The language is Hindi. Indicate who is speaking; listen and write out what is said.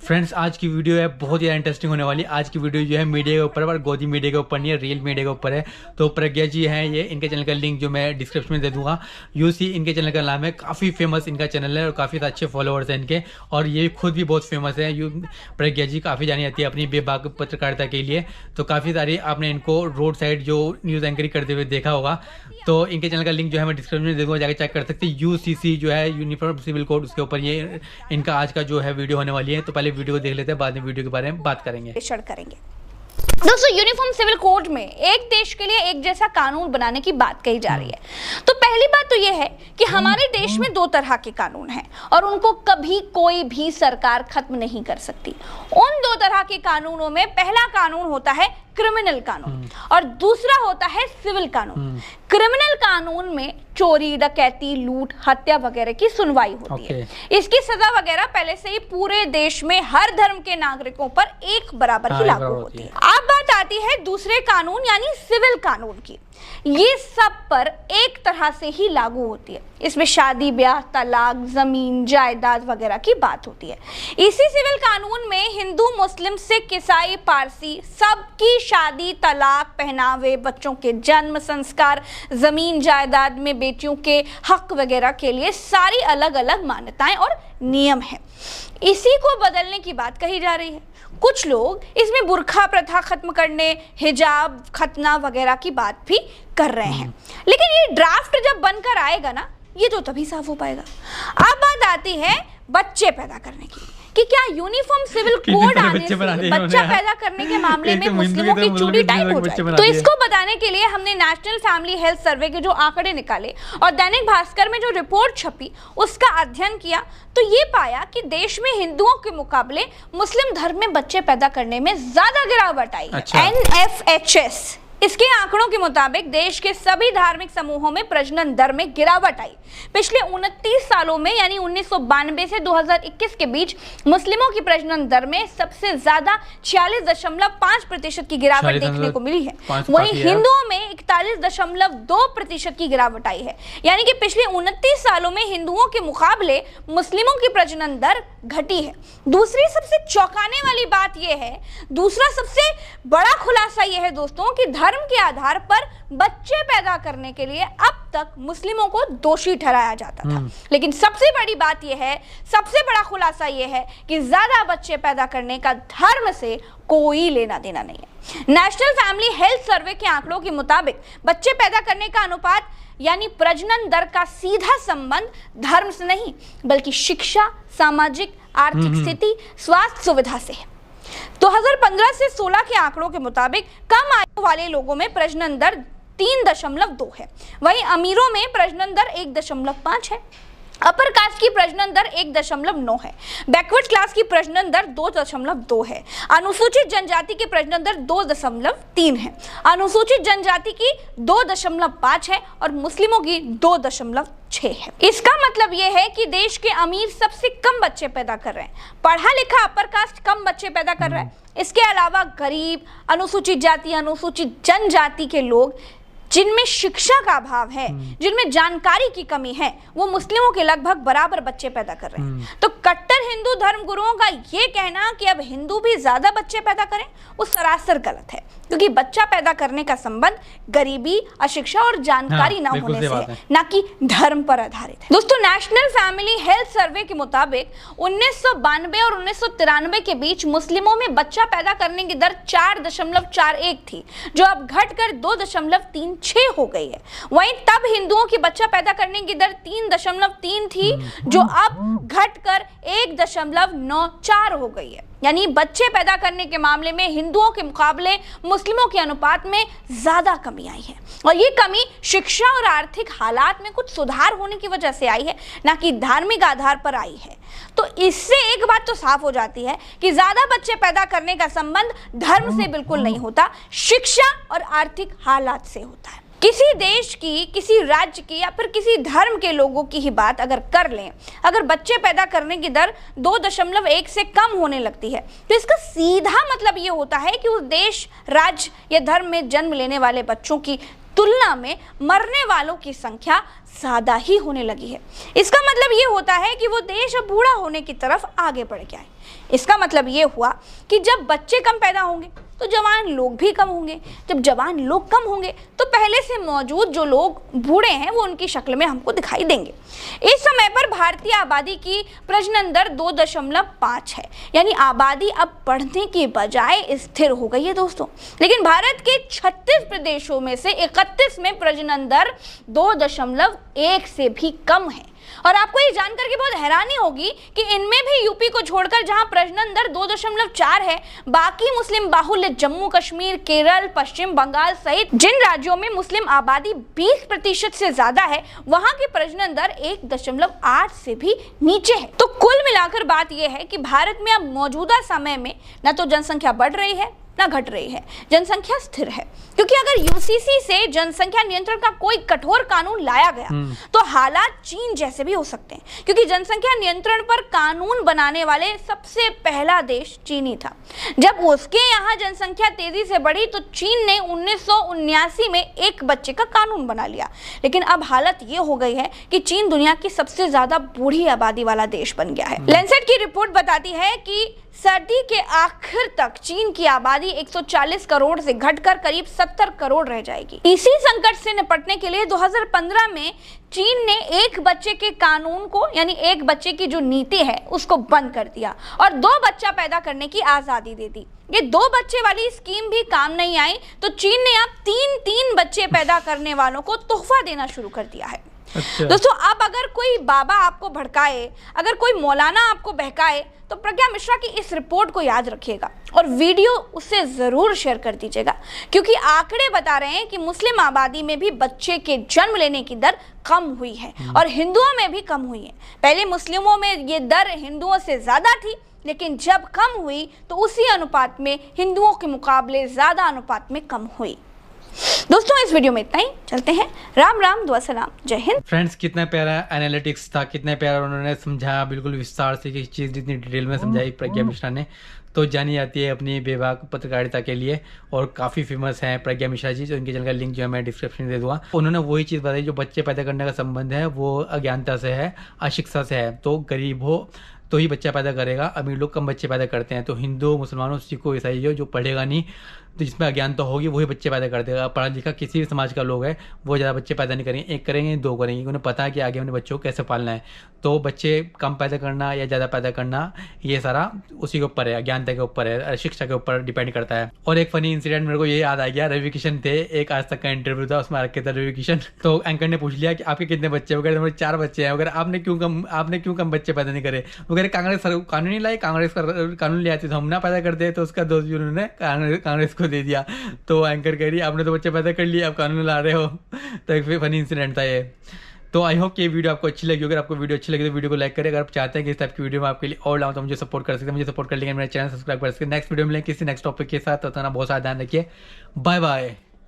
Speaker 1: फ्रेंड्स, आज की वीडियो है बहुत ही इंटरेस्टिंग होने वाली। आज की वीडियो जो है मीडिया के ऊपर, पर गोदी मीडिया के ऊपर नहीं है, रियल मीडिया के ऊपर है। तो प्रज्ञा जी हैं, ये इनके चैनल का लिंक जो मैं डिस्क्रिप्शन में दे दूंगा। यूसी इनके चैनल का नाम है, काफ़ी फेमस इनका चैनल है और काफ़ी अच्छे फॉलोअर्स हैं इनके, और ये खुद भी बहुत फेमस है। प्रज्ञा जी काफ़ी जानी जाती है अपनी बेबाक पत्रकारिता के लिए। तो काफ़ी सारी आपने इनको रोड साइड जो न्यूज़ एंकरिंग करते हुए देखा होगा। तो इनके चैनल का लिंक जो है मैं डिस्क्रिप्शन में दे दूँगा, जाकर चेक कर सकते हैं। UCC जो है, यूनिफॉर्म सिविल कोड, उसके ऊपर ये इनका आज का जो है वीडियो होने वाली है। तो पहले वीडियो को देख लेते हैं, बाद में वीडियो के बारे में बात करेंगे।
Speaker 2: दोस्तों, यूनिफॉर्म सिविल कोड में एक देश के लिए एक जैसा कानून बनाने की बात कही जा रही है। तो पहली बात तो यह है कि हमारे देश में दो तरह के कानून हैं और उनको कभी कोई भी सरकार खत्म नहीं कर सकती। उन दो तरह के कानूनों में पहला कानून होता है क्रिमिनल कानून और दूसरा होता है सिविल कानून। क्रिमिनल कानून में चोरी, डकैती, लूट, हत्या वगैरह की सुनवाई होती है। इसकी सजा वगैरह पहले से ही पूरे देश में हर धर्म के नागरिकों पर एक बराबर ही लागू होती है। अब बात आती है दूसरे कानून यानी सिविल कानून की। ये सब पर एक तरह से ही लागू होती है। इसमें शादी, ब्याह, तलाक, जमीन, जायदाद वगैरह की बात होती है। इसी सिविल कानून में हिंदू, मुस्लिम, सिख, ईसाई, पारसी सबकी शादी, तलाक, पहनावे, बच्चों के जन्म, संस्कार, जमीन जायदाद में बेटियों के हक वगैरह के लिए सारी अलग अलग मान्यताएं और नियम हैं। इसी को बदलने की बात कही जा रही है। कुछ लोग इसमें बुर्खा प्रथा खत्म करने, हिजाब, खतना वगैरह की बात भी कर रहे हैं। लेकिन ये ड्राफ्ट जब बनकर आएगा ना, ये तो तभी साफ हो पाएगा। अब बात आती है बच्चे पैदा करने की, कि क्या यूनिफॉर्म सिविल कोड आने से बच्चा पैदा करने के मामले में मुस्लिमों की चूड़ी टाइट हो जाए। तो इसको बताने के लिए हमने नेशनल फैमिली हेल्थ सर्वे के जो आंकड़े निकाले और दैनिक भास्कर में जो रिपोर्ट छपी उसका अध्ययन किया, तो ये पाया कि देश में हिंदुओं के मुकाबले मुस्लिम धर्म में बच्चे पैदा करने में ज्यादा गिरावट आई है। NFHS इसके आंकड़ों के मुताबिक देश के सभी धार्मिक समूहों में प्रजनन दर में गिरावट आई। पिछले 29 सालों में यानी 1992 से 2021 के बीच मुस्लिमों की प्रजनन दर में सबसे ज्यादा 46.5% की गिरावट देखने को मिली है। वहीं हिंदुओं में 41.2% की गिरावट आई है। यानी कि पिछले 29 सालों में हिंदुओं के मुकाबले मुस्लिमों की प्रजनन दर घटी है। दूसरी सबसे चौंकाने वाली बात यह है, दूसरा सबसे बड़ा खुलासा यह है दोस्तों, कि धर्म के आधार पर बच्चे पैदा करने के लिए अब तक मुस्लिमों को दोषी ठहराया जाता था। लेकिन सबसे बड़ी बात यह है, सबसे बड़ा खुलासा यह है कि ज्यादा बच्चे पैदा करने का धर्म से कोई लेना देना नहीं है। नेशनल फैमिली हेल्थ सर्वे के आंकड़ों के मुताबिक बच्चे पैदा करने का अनुपात यानी प्रजनन दर का सीधा संबंध धर्म से नहीं बल्कि शिक्षा, सामाजिक, आर्थिक स्थिति, स्वास्थ्य सुविधा से है। 2015 से 16 के आंकड़ों के मुताबिक कम आयु वाले लोगों में प्रजनन दर 3.2 है, वहीं अमीरों में प्रजनन दर 1.5 है। अपर कास्ट की प्रजनन दर 1.9 है, बैकवर्ड क्लास की प्रजनन दर 2.2 है, अनुसूचित जनजाति की प्रजनन दर 2.3 है, अनुसूचित जनजाति की 2.5 है और मुस्लिमों की 2.6 है। इसका मतलब यह है कि देश के अमीर सबसे कम बच्चे पैदा कर रहे हैं, पढ़ा लिखा अपर कास्ट कम बच्चे पैदा कर रहा है। इसके अलावा गरीब, अनुसूचित जाति, अनुसूचित जनजाति के लोग जिनमें शिक्षा का अभाव है, जिनमें जानकारी की कमी है, वो मुस्लिमों के लगभग बराबर बच्चे पैदा कर रहे हैं। तो कट्टर हिंदू धर्म गुरुओं का ये कहना कि अब हिंदू भी ज्यादा बच्चे पैदा करें, वो सरासर गलत है, क्योंकि बच्चा पैदा करने का संबंध गरीबी, अशिक्षा और जानकारी न होने से है, न कि धर्म पर आधारित है। दोस्तों, नेशनल फैमिली हेल्थ सर्वे के मुताबिक 1992 और 1993 के बीच मुस्लिमों में बच्चा पैदा करने की दर 4.41 थी, जो अब घटकर 2.36 हो गई है। वहीं तब हिंदुओं की बच्चा पैदा करने की दर 3.3 थी, जो अब घटकर 1.94 हो गई है। यानी बच्चे पैदा करने के मामले में हिंदुओं के मुकाबले मुस्लिमों के अनुपात में ज्यादा कमी आई है, और ये कमी शिक्षा और आर्थिक हालात में कुछ सुधार होने की वजह से आई है, ना कि धार्मिक आधार पर आई है। तो इससे एक बात तो साफ हो जाती है कि ज्यादा बच्चे पैदा करने का संबंध धर्म से बिल्कुल नहीं होता, शिक्षा और आर्थिक हालात से होता है। किसी देश की, किसी राज्य की या फिर किसी धर्म के लोगों की ही बात अगर कर लें, अगर बच्चे पैदा करने की दर 2.1 से कम होने लगती है, तो इसका सीधा मतलब ये होता है कि उस देश, राज्य या धर्म में जन्म लेने वाले बच्चों की तुलना में मरने वालों की संख्या ज्यादा ही होने लगी है। इसका मतलब ये होता है कि वो देश अब बूढ़ा होने की तरफ आगे बढ़ गया है। इसका मतलब ये हुआ कि जब बच्चे कम पैदा होंगे तो जवान लोग भी कम होंगे। जब जवान लोग कम होंगे तो पहले से मौजूद जो लोग बूढ़े हैं वो उनकी शक्ल में हमको दिखाई देंगे। इस समय पर भारतीय आबादी की प्रजनन दर 2.5 है, यानी आबादी अब बढ़ने की बजाय स्थिर हो गई है दोस्तों। लेकिन भारत के 36 प्रदेशों में से 31 में प्रजनन दर 2.1 से भी कम है। और आपको ये जानकर के बहुत हैरानी होगी कि इनमें भी यूपी को छोड़कर जहां प्रजनन दर 2.4 है, बाकी मुस्लिम बाहुल्य जम्मू कश्मीर, केरल, पश्चिम बंगाल सहित जिन राज्यों में मुस्लिम आबादी 20% से ज्यादा है, वहां की प्रजनन दर 1.8 से भी नीचे है। तो कुल मिलाकर बात यह है कि भारत में अब मौजूदा समय में न तो जनसंख्या बढ़ रही है ना घट रही है, जनसंख्या स्थिर है। क्योंकि अगर यूसीसी से जनसंख्या नियंत्रण का कोई कठोर कानून लाया गया तो हालात चीन जैसे भी हो सकते हैं, क्योंकि जनसंख्या नियंत्रण पर कानून बनाने वाले सबसे पहला देश चीन ही था। जब उसके यहाँ जनसंख्या तेजी से बढ़ी तो चीन ने 1979 में एक बच्चे का कानून बना लिया। लेकिन अब हालत ये हो गई है कि चीन दुनिया की सबसे ज्यादा बूढ़ी आबादी वाला देश बन गया है। लैंसेट की रिपोर्ट बताती है कि सदी के आखिर तक चीन की आबादी 140 करोड़ से घटकर करीब 70 करोड़ रह जाएगी। इसी संकट से निपटने के लिए 2015 में चीन ने एक बच्चे के कानून को, यानी एक बच्चे की जो नीति है उसको बंद कर दिया और 2 बच्चा पैदा करने की आजादी दे दी। ये 2 बच्चे वाली स्कीम भी काम नहीं आई तो चीन ने अब 3 बच्चे पैदा करने वालों को तोहफा देना शुरू कर दिया है। अच्छा। दोस्तों, अब अगर कोई बाबा आपको भड़काए, अगर कोई मौलाना आपको बहकाए तो प्रज्ञा मिश्रा की इस रिपोर्ट को याद रखिएगा और वीडियो उससे जरूर शेयर कर दीजिएगा, क्योंकि आंकड़े बता रहे हैं कि मुस्लिम आबादी में भी बच्चे के जन्म लेने की दर कम हुई है और हिंदुओं में भी कम हुई है। पहले मुस्लिमों में ये दर हिंदुओं से ज्यादा थी, लेकिन जब कम हुई तो उसी अनुपात में हिंदुओं के मुकाबले ज्यादा अनुपात में कम हुई। दोस्तों, इस वीडियो में इतना ही। चलते हैं। राम राम, दुआ सलाम, जय हिंद।
Speaker 1: फ्रेंड्स, कितना प्यारा एनालिटिक्स था, कितना प्यारा उन्होंने समझाया, बिल्कुल विस्तार से कि चीज़ जितनी डिटेल में समझाई प्रज्ञा मिश्रा ने। तो जानी जाती है अपनी बेबाक पत्रकारिता के लिए और काफ़ी फेमस हैं प्रज्ञा मिश्रा जी, जो इनके चैनल का लिंक जो है मैं डिस्क्रिप्शन में दे दूँगा। उन्होंने वही चीज़ बताई, जो बच्चे पैदा करने का संबंध है वो अज्ञानता से है, अशिक्षा से है। तो गरीब हो तो ही बच्चा पैदा करेगा, अमीर लोग कम बच्चे पैदा करते हैं। तो हिंदू, मुसलमानों, सिखों, ईसाई हो, जो पढ़ेगा नहीं तो जिसमें अज्ञानता होगी वही बच्चे पैदा कर देगा। पढ़ा लिखा किसी भी समाज का लोग है वो ज़्यादा बच्चे पैदा नहीं करेंगे, 1 करेंगे 2 करेंगे, उन्हें पता है कि आगे उन्हें बच्चों को कैसे पालना है। तो बच्चे कम पैदा करना या ज़्यादा पैदा करना ये सारा उसी के ऊपर है, अज्ञानता के ऊपर है, शिक्षा के ऊपर डिपेंड करता है। और एक फनी इंसिडेंट मेरे को ये याद आ गया, रवि किशन थे, एक आज तक का इंटरव्यू था, उसमें रखे थे रवि किशन। तो एंकर ने पूछ लिया कि आपके कितने बच्चे वगैरह, मेरे 4 बच्चे हैं, अगर आपने क्यों कम बच्चे पैदा नहीं करे वगैरह। कांग्रेस कानून नहीं लाई, कांग्रेस का कानून ले आती तो हम ना पैदा करते, तो उसका दोष भी उन्होंने कांग्रेस को दे दिया। तो एंकर कह रही आपने तो बच्चे पैदा कर लिए, आप कानून ला रहे हो। तो एक फनी इंसिडेंट था ये। तो आई होप कि ये वीडियो आपको अच्छी लगी। अगर आपको वीडियो अच्छी लगी तो वीडियो को लाइक करें। अगर आप चाहते हैं कि इस टाइप की वीडियो में आपके लिए और लाऊं तो मुझे सपोर्ट कर सकते हैं, मुझे सपोर्ट कर लेंगे, मेरा चैनल सब्सक्राइब कर सकते हैं। नेक्स्ट वीडियो में मिलेंगे किसी नेक्स्ट टॉपिक के साथ, तो बहुत सारा ध्यान रखिए। Bye bye.